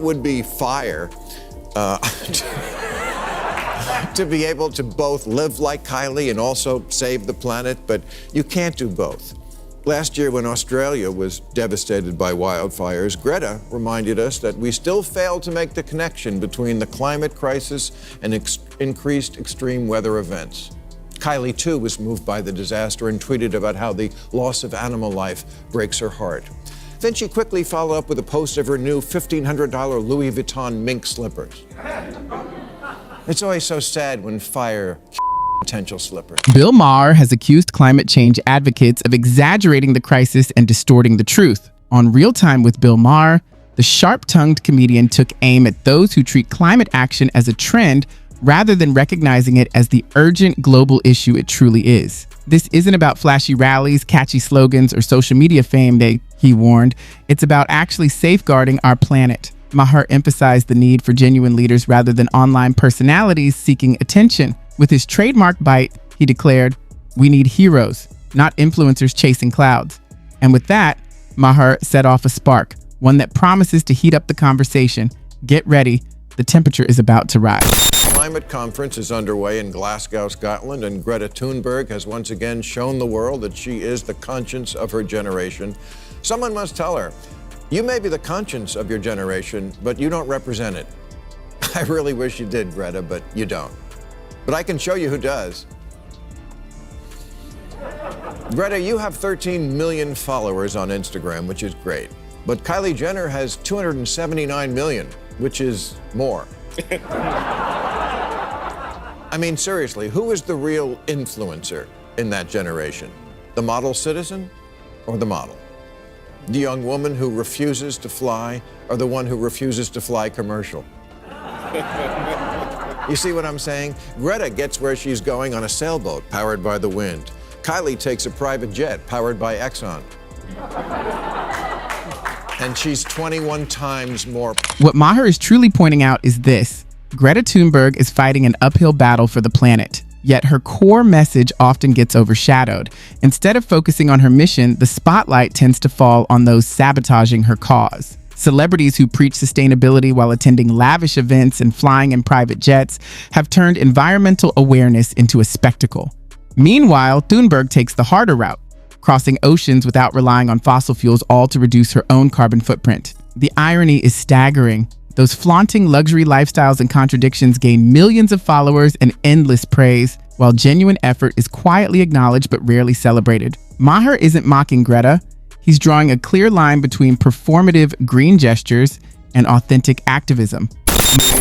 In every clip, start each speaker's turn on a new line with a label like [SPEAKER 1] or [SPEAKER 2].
[SPEAKER 1] would be fire to be able to both live like Kylie and also save the planet, but you can't do both. Last year, when Australia was devastated by wildfires, Greta reminded us that we still fail to make the connection between the climate crisis and increased extreme weather events. Kylie, too, was moved by the disaster and tweeted about how the loss of animal life breaks her heart. Then she quickly followed up with a post of her new $1,500 Louis Vuitton mink slippers. It's always so sad when fire potential slippers.
[SPEAKER 2] Bill Maher has accused climate change advocates of exaggerating the crisis and distorting the truth. On Real Time with Bill Maher, the sharp-tongued comedian took aim at those who treat climate action as a trend rather than recognizing it as the urgent global issue it truly is. This isn't about flashy rallies, catchy slogans, or social media fame, he warned. It's about actually safeguarding our planet. Maher emphasized the need for genuine leaders rather than online personalities seeking attention. With his trademark bite, he declared, "We need heroes, not influencers chasing clouds." And with that, Maher set off a spark, one that promises to heat up the conversation. Get ready, the temperature is about to rise.
[SPEAKER 1] The climate conference is underway in Glasgow, Scotland, and Greta Thunberg has once again shown the world that she is the conscience of her generation. Someone must tell her, you may be the conscience of your generation, but you don't represent it. I really wish you did, Greta, but you don't. But I can show you who does. Greta, you have 13 million followers on Instagram, which is great. But Kylie Jenner has 279 million, which is more. I mean, seriously, who is the real influencer in that generation? The model citizen or the model? The young woman who refuses to fly or the one who refuses to fly commercial? You see what I'm saying? Greta gets where she's going on a sailboat powered by the wind. Kylie takes a private jet powered by Exxon. And she's 21 times more.
[SPEAKER 2] What Maher is truly pointing out is this. Greta Thunberg is fighting an uphill battle for the planet, yet her core message often gets overshadowed. Instead of focusing on her mission, the spotlight tends to fall on those sabotaging her cause. Celebrities who preach sustainability while attending lavish events and flying in private jets have turned environmental awareness into a spectacle. Meanwhile, Thunberg takes the harder route, crossing oceans without relying on fossil fuels, all to reduce her own carbon footprint. The irony is staggering. Those flaunting luxury lifestyles and contradictions gain millions of followers and endless praise, while genuine effort is quietly acknowledged but rarely celebrated. Maher isn't mocking Greta. He's drawing a clear line between performative green gestures and authentic activism.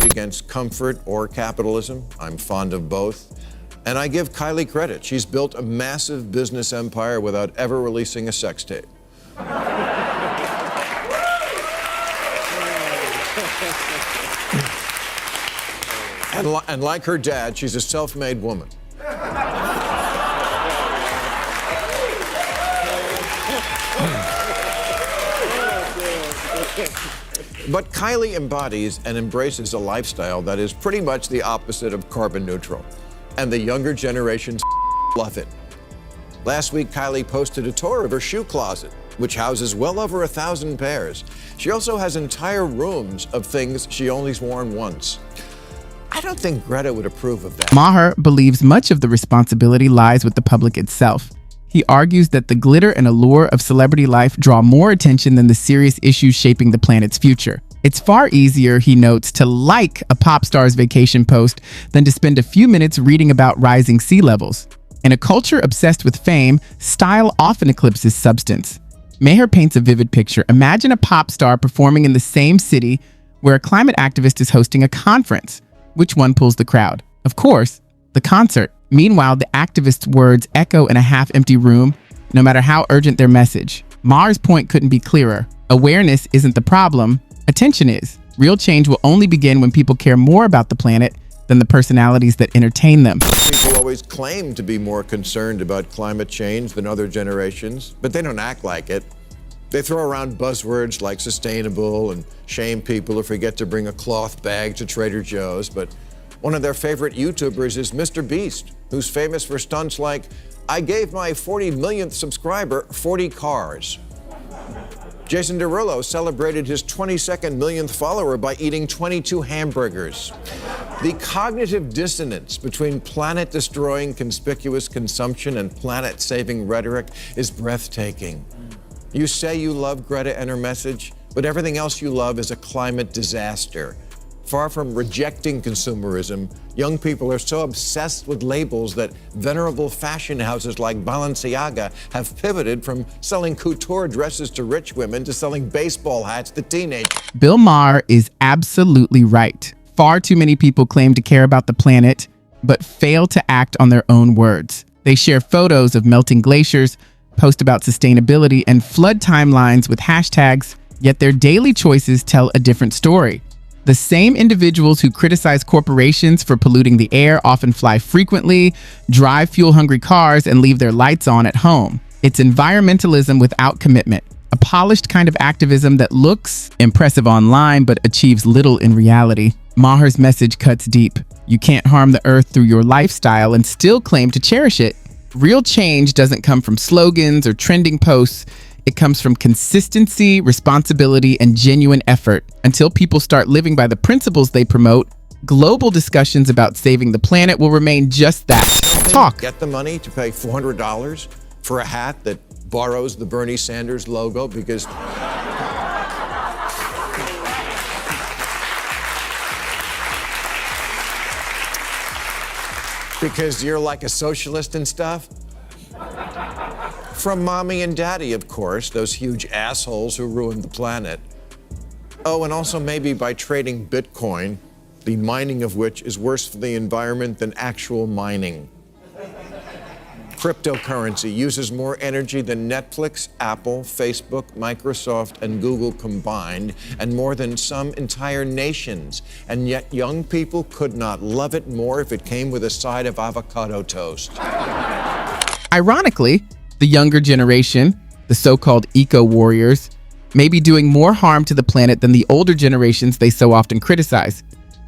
[SPEAKER 1] Against comfort or capitalism. I'm fond of both. And I give Kylie credit. She's built a massive business empire without ever releasing a sex tape. And like her dad, she's a self-made woman. But Kylie embodies and embraces a lifestyle that is pretty much the opposite of carbon neutral. And the younger generations love it. Last week, Kylie posted a tour of her shoe closet, which houses well over 1,000 pairs. She also has entire rooms of things she only's worn once. I don't think Greta would approve of that.
[SPEAKER 2] Maher believes much of the responsibility lies with the public itself. He argues that the glitter and allure of celebrity life draw more attention than the serious issues shaping the planet's future. It's far easier, he notes, to like a pop star's vacation post than to spend a few minutes reading about rising sea levels. In a culture obsessed with fame, style often eclipses substance. Maher paints a vivid picture. Imagine a pop star performing in the same city where a climate activist is hosting a conference. Which one pulls the crowd? Of course, the concert. Meanwhile, the activist's words echo in a half-empty room, no matter how urgent their message. Maher's point couldn't be clearer. Awareness isn't the problem, attention is. Real change will only begin when people care more about the planet than the personalities that entertain them.
[SPEAKER 1] People always claim to be more concerned about climate change than other generations, but they don't act like it. They throw around buzzwords like sustainable and shame people who forget to bring a cloth bag to Trader Joe's, but one of their favorite YouTubers is Mr. Beast, who's famous for stunts like, I gave my 40 millionth subscriber 40 cars. Jason Derulo celebrated his 22nd millionth follower by eating 22 hamburgers. The cognitive dissonance between planet-destroying conspicuous consumption and planet-saving rhetoric is breathtaking. You say you love Greta and her message, but everything else you love is a climate disaster. Far from rejecting consumerism, young people are so obsessed with labels that venerable fashion houses like Balenciaga have pivoted from selling couture dresses to rich women to selling baseball hats to teenagers.
[SPEAKER 2] Bill Maher is absolutely right. Far too many people claim to care about the planet, but fail to act on their own words. They share photos of melting glaciers, post about sustainability, and flood timelines with hashtags, yet their daily choices tell a different story. The same individuals who criticize corporations for polluting the air often fly frequently, drive fuel-hungry cars, and leave their lights on at home. It's environmentalism without commitment, a polished kind of activism that looks impressive online but achieves little in reality. Maher's message cuts deep. You can't harm the earth through your lifestyle and still claim to cherish it. Real change doesn't come from slogans or trending posts. It comes from consistency, responsibility, and genuine effort. Until people start living by the principles they promote, global discussions about saving the planet will remain just that. Talk.
[SPEAKER 1] Get the money to pay $400 for a hat that borrows the Bernie Sanders logo because you're like a socialist and stuff? From mommy and daddy, of course, those huge assholes who ruined the planet. Oh, and also maybe by trading Bitcoin, the mining of which is worse for the environment than actual mining. Cryptocurrency uses more energy than Netflix, Apple, Facebook, Microsoft, and Google combined, and more than some entire nations. And yet young people could not love it more if it came with a side of avocado toast.
[SPEAKER 2] Ironically, the younger generation, the so-called eco-warriors, may be doing more harm to the planet than the older generations they so often criticize.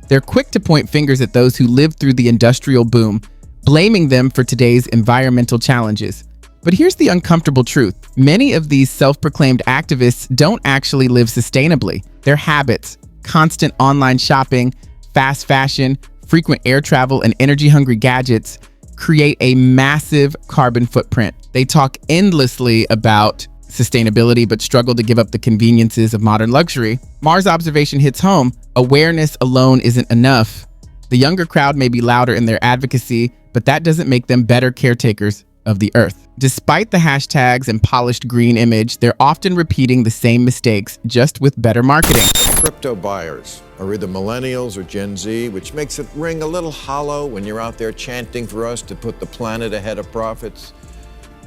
[SPEAKER 2] They're quick to point fingers at those who lived through the industrial boom, blaming them for today's environmental challenges. But here's the uncomfortable truth. Many of these self-proclaimed activists don't actually live sustainably. Their habits, constant online shopping, fast fashion, frequent air travel, and energy-hungry gadgets create a massive carbon footprint. They talk endlessly about sustainability, but struggle to give up the conveniences of modern luxury. Maher's observation hits home. Awareness alone isn't enough. The younger crowd may be louder in their advocacy, but that doesn't make them better caretakers of the earth. Despite the hashtags and polished green image, they're often repeating the same mistakes, just with better marketing.
[SPEAKER 1] Crypto buyers are either millennials or Gen Z, which makes it ring a little hollow when you're out there chanting for us to put the planet ahead of profits.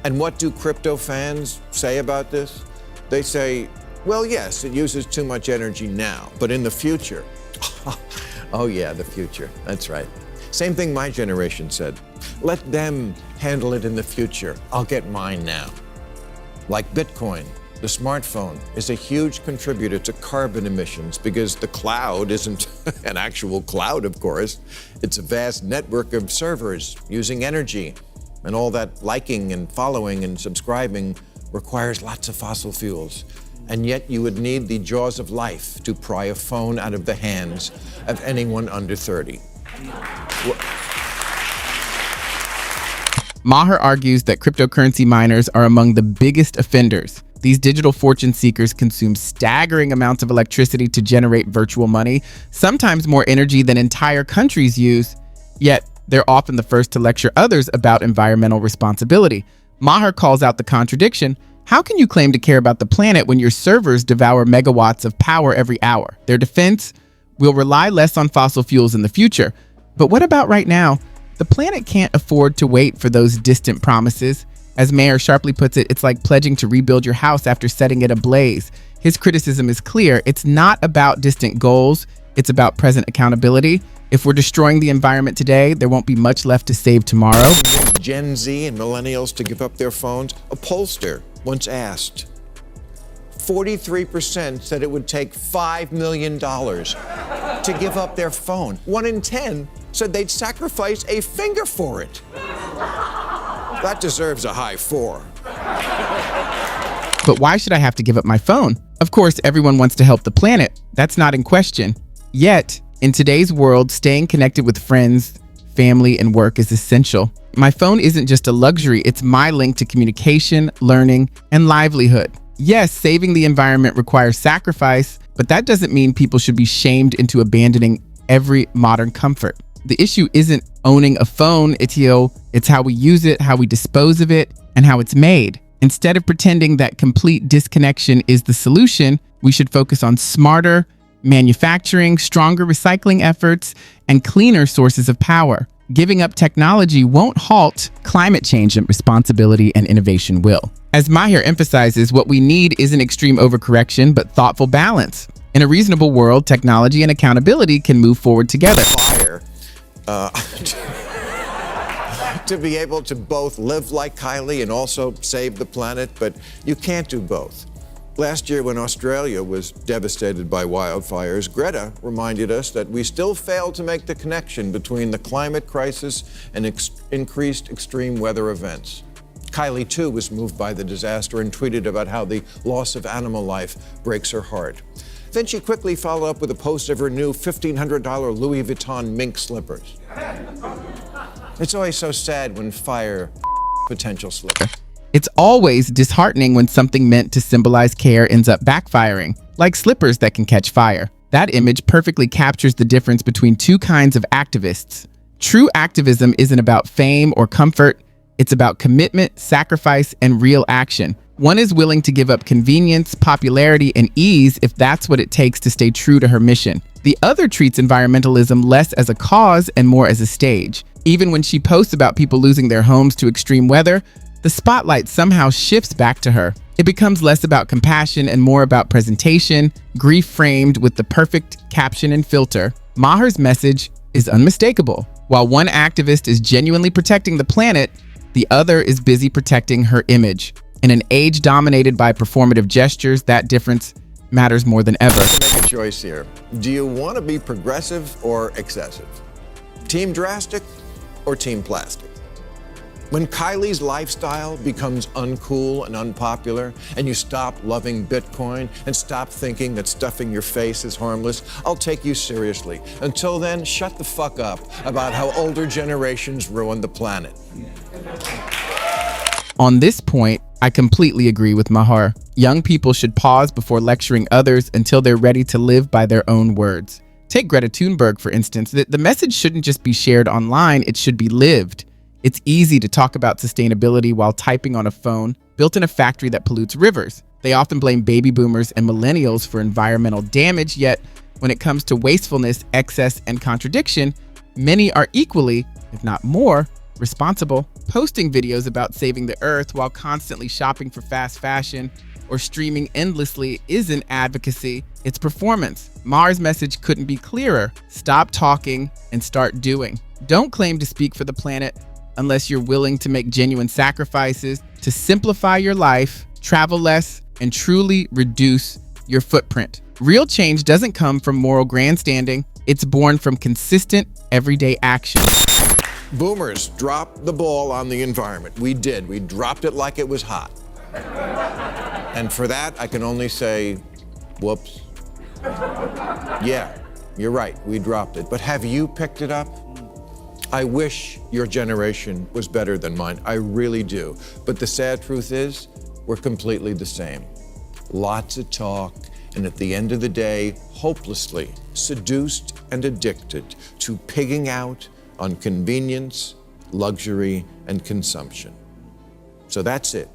[SPEAKER 1] And what do crypto fans say about this? They say, well, yes, it uses too much energy now, but in the future, oh yeah, the future, that's right. Same thing my generation said. Let them handle it in the future. I'll get mine now. Like Bitcoin, the smartphone is a huge contributor to carbon emissions because the cloud isn't an actual cloud, of course. It's a vast network of servers using energy. And all that liking and following and subscribing requires lots of fossil fuels. And yet you would need the jaws of life to pry a phone out of the hands of anyone under 30.
[SPEAKER 2] Maher argues that cryptocurrency miners are among the biggest offenders. These digital fortune seekers consume staggering amounts of electricity to generate virtual money, sometimes more energy than entire countries use, yet they're often the first to lecture others about environmental responsibility. Maher calls out the contradiction. How can you claim to care about the planet when your servers devour megawatts of power every hour? Their defense: we'll rely less on fossil fuels in the future. But what about right now? The planet can't afford to wait for those distant promises. As Maher sharply puts it, it's like pledging to rebuild your house after setting it ablaze. His criticism is clear. It's not about distant goals. It's about present accountability. If we're destroying the environment today, there won't be much left to save tomorrow.
[SPEAKER 1] Gen Z and millennials to give up their phones? A pollster once asked. 43% said it would take $5 million to give up their phone. 1 in 10 said they'd sacrifice a finger for it. That deserves a high 4.
[SPEAKER 2] But why should I have to give up my phone? Of course, everyone wants to help the planet. That's not in question. Yet, in today's world, staying connected with friends, family, and work is essential. My phone isn't just a luxury, it's my link to communication, learning, and livelihood. Yes, saving the environment requires sacrifice, but that doesn't mean people should be shamed into abandoning every modern comfort. The issue isn't owning a phone, it's how we use it, how we dispose of it, and how it's made. Instead of pretending that complete disconnection is the solution, we should focus on smarter manufacturing, stronger recycling efforts, and cleaner sources of power. Giving up technology won't halt climate change, and responsibility and innovation will. As Maher emphasizes, what we need isn't extreme overcorrection, but thoughtful balance. In a reasonable world, technology and accountability can move forward together.
[SPEAKER 1] Fire to be able to both live like Kylie and also save the planet, but you can't do both. Last year, when Australia was devastated by wildfires, Greta reminded us that we still fail to make the connection between the climate crisis and increased extreme weather events. Kylie, too, was moved by the disaster and tweeted about how the loss of animal life breaks her heart. Then she quickly followed up with a post of her new $1,500 Louis Vuitton mink slippers. It's always so sad when fire potential slippers.
[SPEAKER 2] It's always disheartening when something meant to symbolize care ends up backfiring, like slippers that can catch fire. That image perfectly captures the difference between two kinds of activists. True activism isn't about fame or comfort, it's about commitment, sacrifice, and real action. One is willing to give up convenience, popularity, and ease if that's what it takes to stay true to her mission. The other treats environmentalism less as a cause and more as a stage. Even when she posts about people losing their homes to extreme weather, the spotlight somehow shifts back to her. It becomes less about compassion and more about presentation, grief framed with the perfect caption and filter. Maher's message is unmistakable. While one activist is genuinely protecting the planet, the other is busy protecting her image. In an age dominated by performative gestures, that difference matters more than ever.
[SPEAKER 1] Make a choice here. Do you want to be progressive or excessive? Team drastic or team plastic? When Kylie's lifestyle becomes uncool and unpopular, and you stop loving Bitcoin and stop thinking that stuffing your face is harmless, I'll take you seriously. Until then, shut the fuck up about how older generations ruin the planet.
[SPEAKER 2] On this point, I completely agree with Maher. Young people should pause before lecturing others until they're ready to live by their own words. Take Greta Thunberg, for instance. The message shouldn't just be shared online, it should be lived. It's easy to talk about sustainability while typing on a phone built in a factory that pollutes rivers. They often blame baby boomers and millennials for environmental damage, yet when it comes to wastefulness, excess, and contradiction, many are equally, if not more, responsible. Posting videos about saving the earth while constantly shopping for fast fashion or streaming endlessly isn't advocacy, it's performance. Maher's message couldn't be clearer. Stop talking and start doing. Don't claim to speak for the planet unless you're willing to make genuine sacrifices to simplify your life, travel less, and truly reduce your footprint. Real change doesn't come from moral grandstanding. It's born from consistent, everyday action.
[SPEAKER 1] Boomers dropped the ball on the environment. We did. We dropped it like it was hot. And for that, I can only say, whoops. Yeah, you're right. We dropped it. But have you picked it up? I wish your generation was better than mine. I really do. But the sad truth is, we're completely the same. Lots of talk, and at the end of the day, hopelessly seduced and addicted to pigging out on convenience, luxury, and consumption. So that's it.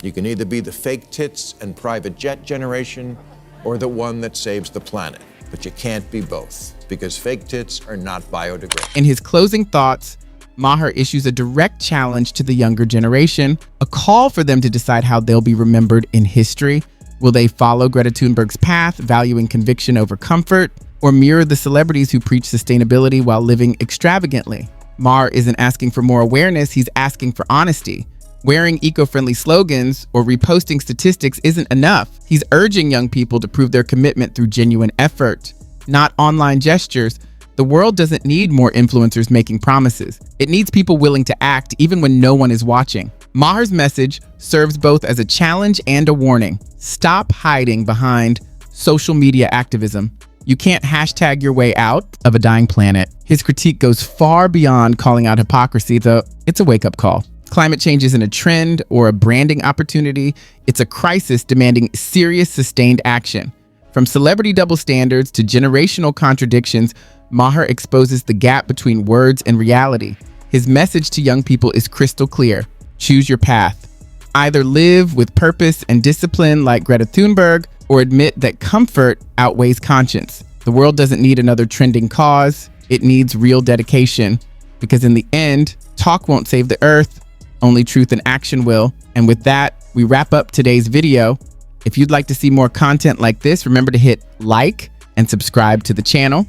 [SPEAKER 1] You can either be the fake tits and private jet generation or the one that saves the planet. But you can't be both, because fake tits are not biodegradable.
[SPEAKER 2] In his closing thoughts, Maher issues a direct challenge to the younger generation, a call for them to decide how they'll be remembered in history. Will they follow Greta Thunberg's path, valuing conviction over comfort, or mirror the celebrities who preach sustainability while living extravagantly? Maher isn't asking for more awareness, he's asking for honesty. Wearing eco-friendly slogans or reposting statistics isn't enough. He's urging young people to prove their commitment through genuine effort, not online gestures. The world doesn't need more influencers making promises. It needs people willing to act even when no one is watching. Maher's message serves both as a challenge and a warning. Stop hiding behind social media activism. You can't hashtag your way out of a dying planet. His critique goes far beyond calling out hypocrisy, though it's a wake-up call. Climate change isn't a trend or a branding opportunity. It's a crisis demanding serious, sustained action. From celebrity double standards to generational contradictions, Maher exposes the gap between words and reality. His message to young people is crystal clear. Choose your path. Either live with purpose and discipline like Greta Thunberg, or admit that comfort outweighs conscience. The world doesn't need another trending cause. It needs real dedication. Because in the end, talk won't save the earth. Only truth and action will. And with that, we wrap up today's video. If you'd like to see more content like this, remember to hit like and subscribe to the channel.